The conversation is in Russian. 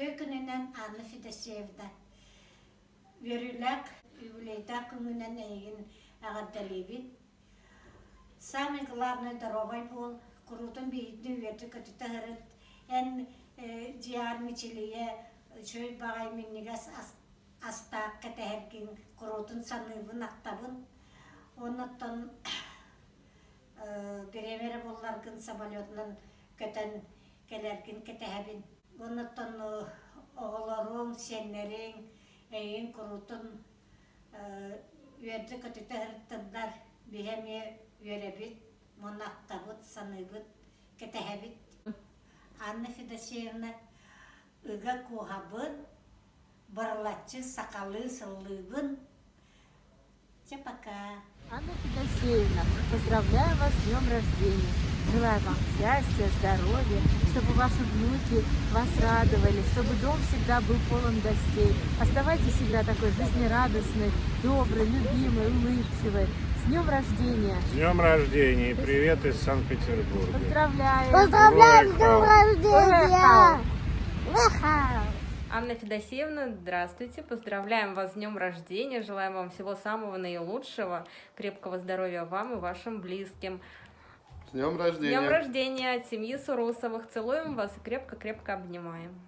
Tökününen Anna Fidesevna. Verülek, üvleyda kününen egin ağadalibin. Samiklarını da rovay bol, kurutun biyidini verdi kötüte hırıt. En ciğer miçiliye, şöyle bağay minnigas astak keteherkin kurutun sanıbın aktabın. Ondan birevere bollargın samolyotun köten kelerkin ketehebin. Ondan oğulların, senlerin, egin kurutun verdi kötüte hırıttınlar. Bihemi verebit, monaktabıt, sanıbıt, ketehebit. Anna Fidesevna ıga kuhabın, barlatçı, sakalı, sıllıbın. Пока. Анна Федосеевна, поздравляю вас с днем рождения. Желаю вам счастья, здоровья, чтобы ваши внуки вас радовали, чтобы дом всегда был полон гостей. Оставайтесь всегда такой жизнерадостной, доброй, любимой, улыбчивой. С днем рождения! С днем рождения! Привет из Санкт-Петербурга! Поздравляю! Поздравляю с днем рождения! Анна Федосеевна, здравствуйте, поздравляем вас с днем рождения, желаем вам всего самого наилучшего, крепкого здоровья вам и вашим близким. С днем рождения! С днем рождения от семьи Сурусовых, целуем вас и крепко-крепко обнимаем.